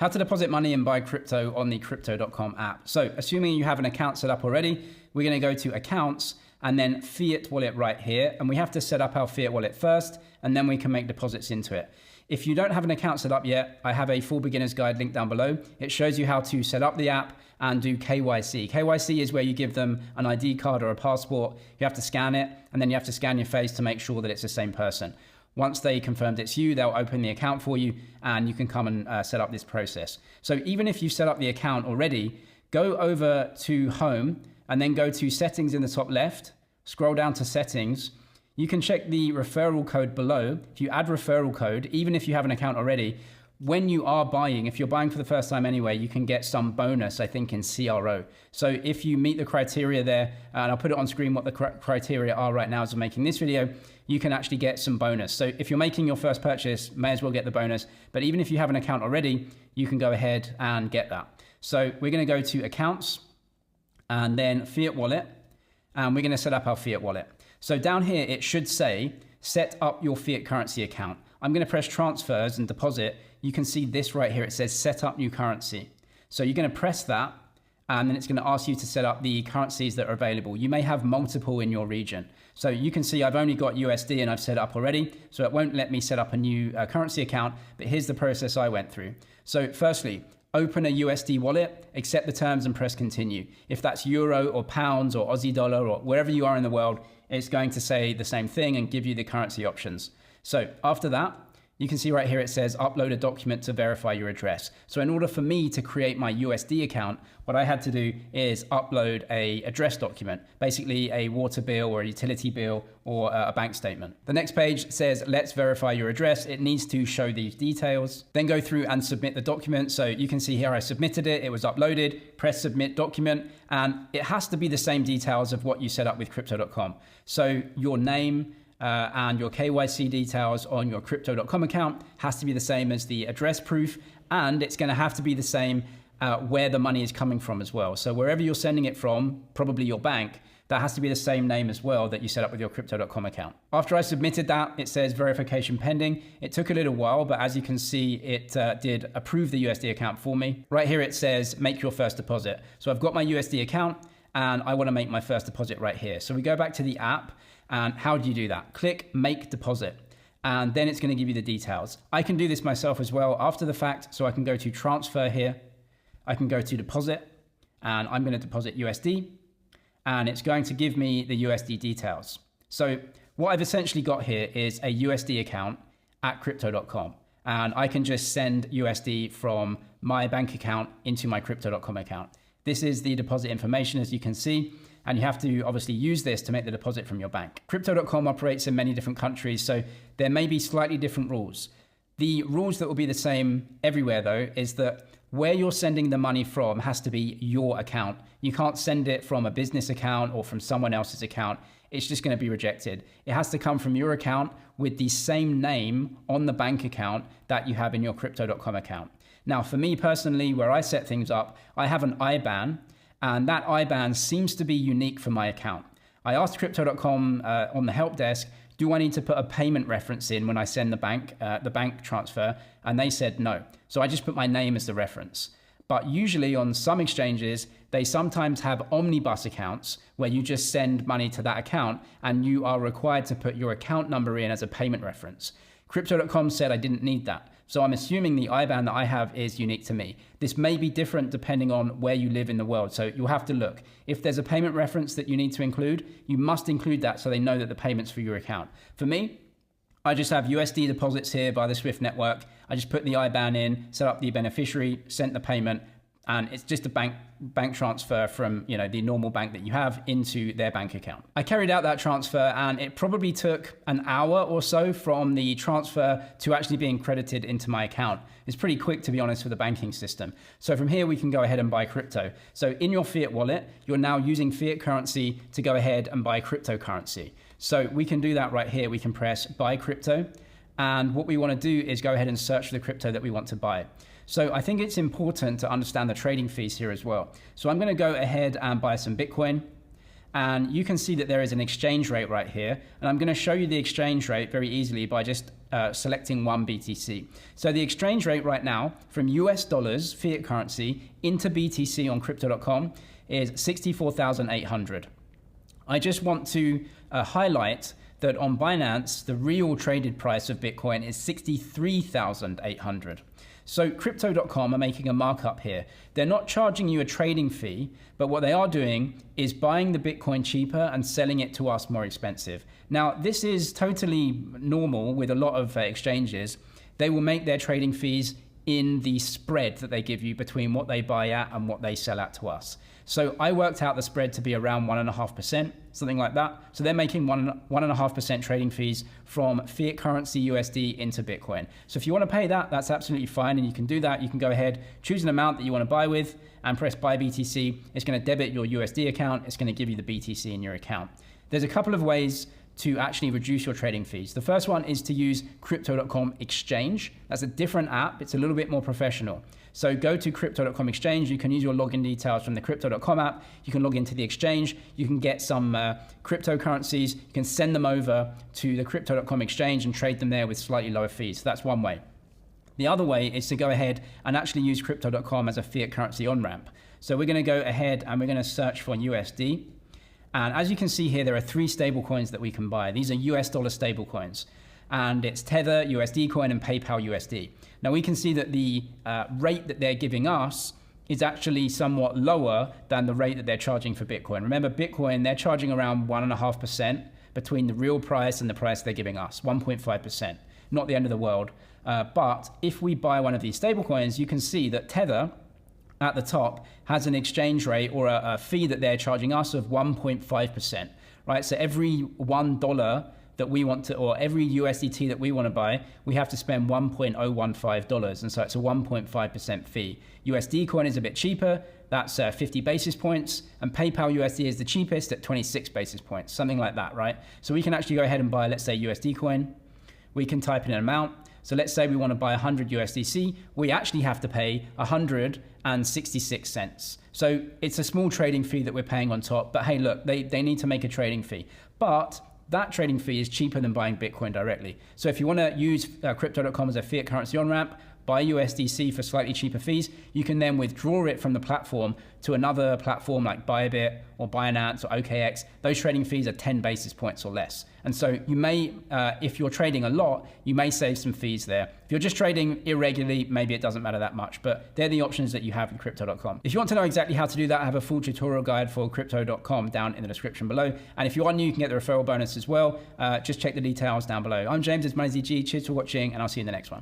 How to deposit money and buy crypto on the Crypto.com app. So assuming you have an account set up already, we're going to go to accounts and then fiat wallet right here. And we have to set up our fiat wallet first, and then we can make deposits into it. If you don't have an account set up yet, I have a full beginner's guide linked down below. It shows you how to set up the app and do KYC. KYC is where you give them an ID card or a passport. You have to scan it, and then you have to scan your face to make sure that it's the same person. Once they confirmed it's you, they'll open the account for you and you can come and set up this process. So even if you've set up the account already, go over to home and then go to settings in the top left, scroll down to settings. You can check the referral code below. If you add referral code, even if you have an account already, when you are buying, if you're buying for the first time anyway, you can get some bonus, I think, in CRO. So if you meet the criteria there, and I'll put it on screen what the criteria are right now as I'm making this video, you can actually get some bonus. So if you're making your first purchase, may as well get the bonus. But even if you have an account already, you can go ahead and get that. So we're going to go to accounts and then fiat wallet, and we're going to set up our fiat wallet. So down here, it should say, set up your fiat currency account. I'm going to press transfers and deposit. You can see this right here. It says set up new currency. So you're going to press that, and then it's going to ask you to set up the currencies that are available. You may have multiple in your region. So you can see I've only got USD and I've set it up already. So it won't let me set up a new currency account, but here's the process I went through. So firstly, open a USD wallet, accept the terms and press continue. If that's euro or pounds or Aussie dollar or wherever you are in the world, it's going to say the same thing and give you the currency options. So after that, you can see right here it says upload a document to verify your address. So in order for me to create my USD account, what I had to do is upload a address document, basically a water bill or a utility bill or a bank statement. The next page says let's verify your address. It needs to show these details. Then go through and submit the document. So you can see here I submitted it, it was uploaded, press submit document, and it has to be the same details of what you set up with Crypto.com. So your name, and your KYC details on your Crypto.com account has to be the same as the address proof, and it's going to have to be the same where the money is coming from as well. So wherever you're sending it from, probably your bank, that has to be the same name as well that you set up with your Crypto.com account. After I submitted that, it says verification pending. It took a little while, but as you can see, it did approve the USD account for me. Right here it says make your first deposit. So I've got my USD account and I want to make my first deposit right here. So we go back to the app. And how do you do that? Click make deposit, and then it's going to give you the details. I can do this myself as well after the fact. So I can go to transfer here. I can go to deposit, and I'm going to deposit USD, and it's going to give me the USD details. So what I've essentially got here is a USD account at Crypto.com, and I can just send USD from my bank account into my Crypto.com account. This is the deposit information, as you can see. And you have to obviously use this to make the deposit from your bank. Crypto.com operates in many different countries, so there may be slightly different rules. The rules that will be the same everywhere, though, is that where you're sending the money from has to be your account. You can't send it from a business account or from someone else's account. It's just going to be rejected. It has to come from your account with the same name on the bank account that you have in your Crypto.com account. Now, for me personally, where I set things up, I have an IBAN, and that IBAN seems to be unique for my account. I asked Crypto.com on the help desk, do I need to put a payment reference in when I send the bank transfer? And they said no. So I just put my name as the reference. But usually on some exchanges, they sometimes have omnibus accounts where you just send money to that account and you are required to put your account number in as a payment reference. Crypto.com said I didn't need that. So I'm assuming the IBAN that I have is unique to me. This may be different depending on where you live in the world. So you'll have to look. If there's a payment reference that you need to include, you must include that so they know that the payment's for your account. For me, I just have USD deposits here by the Swift network. I just put the IBAN in, set up the beneficiary, sent the payment, and it's just a bank transfer from the normal bank that you have into their bank account. I carried out that transfer, and it probably took an hour or so from the transfer to actually being credited into my account. It's pretty quick, to be honest, with the banking system. So from here, we can go ahead and buy crypto. So in your fiat wallet, you're now using fiat currency to go ahead and buy cryptocurrency. So we can do that right here. We can press buy crypto. And what we want to do is go ahead and search for the crypto that we want to buy. So I think it's important to understand the trading fees here as well. So I'm going to go ahead and buy some Bitcoin. And you can see that there is an exchange rate right here. And I'm going to show you the exchange rate very easily by just selecting one BTC. So the exchange rate right now from US dollars, fiat currency, into BTC on crypto.com is 64,800. I just want to highlight that on Binance, the real traded price of Bitcoin is 63,800. So crypto.com are making a markup here. They're not charging you a trading fee, but what they are doing is buying the Bitcoin cheaper and selling it to us more expensive. Now, this is totally normal with a lot of exchanges. They will make their trading fees in the spread that they give you between what they buy at and what they sell at to us. So I worked out the spread to be around 1.5%, something like that. So they're making 1.5% trading fees from fiat currency USD into Bitcoin. So if you want to pay that, that's absolutely fine. And you can do that. You can go ahead, choose an amount that you want to buy with and press buy BTC. It's going to debit your USD account. It's going to give you the BTC in your account. There's a couple of ways to actually reduce your trading fees. The first one is to use crypto.com exchange. That's a different app. It's a little bit more professional. So go to crypto.com exchange. You can use your login details from the crypto.com app. You can log into the exchange. You can get some cryptocurrencies. You can send them over to the crypto.com exchange and trade them there with slightly lower fees. So that's one way. The other way is to go ahead and actually use crypto.com as a fiat currency on-ramp. So we're going to go ahead and we're going to search for USD. And as you can see here, there are 3 stable coins that we can buy. These are US dollar stable coins. And it's Tether, USD coin, and PayPal USD. Now we can see that the rate that they're giving us is actually somewhat lower than the rate that they're charging for Bitcoin. Remember, Bitcoin, they're charging around 1.5% between the real price and the price they're giving us, 1.5%. Not the end of the world. But if we buy one of these stable coins, you can see that Tether at the top has an exchange rate or a fee that they're charging us of 1.5%, right? So every $1 that we want to, or every USDT that we want to buy, we have to spend $1.015. And so it's a 1.5% fee. USD coin is a bit cheaper. That's 50 basis points. And PayPal USD is the cheapest at 26 basis points, something like that, right? So we can actually go ahead and buy, let's say, USD coin. We can type in an amount. So let's say we want to buy 100 USDC. We actually have to pay 166 cents. So it's a small trading fee that we're paying on top. But hey, look, they need to make a trading fee. But that trading fee is cheaper than buying Bitcoin directly. So if you want to use crypto.com as a fiat currency on-ramp, buy USDC for slightly cheaper fees, you can then withdraw it from the platform to another platform like Bybit or Binance or OKX. Those trading fees are 10 basis points or less. And so you may, if you're trading a lot, you may save some fees there. If you're just trading irregularly, maybe it doesn't matter that much, but they're the options that you have in crypto.com. If you want to know exactly how to do that, I have a full tutorial guide for crypto.com down in the description below. And if you are new, you can get the referral bonus as well. Just check the details down below. I'm James, it's MoneyZG. Cheers for watching, and I'll see you in the next one.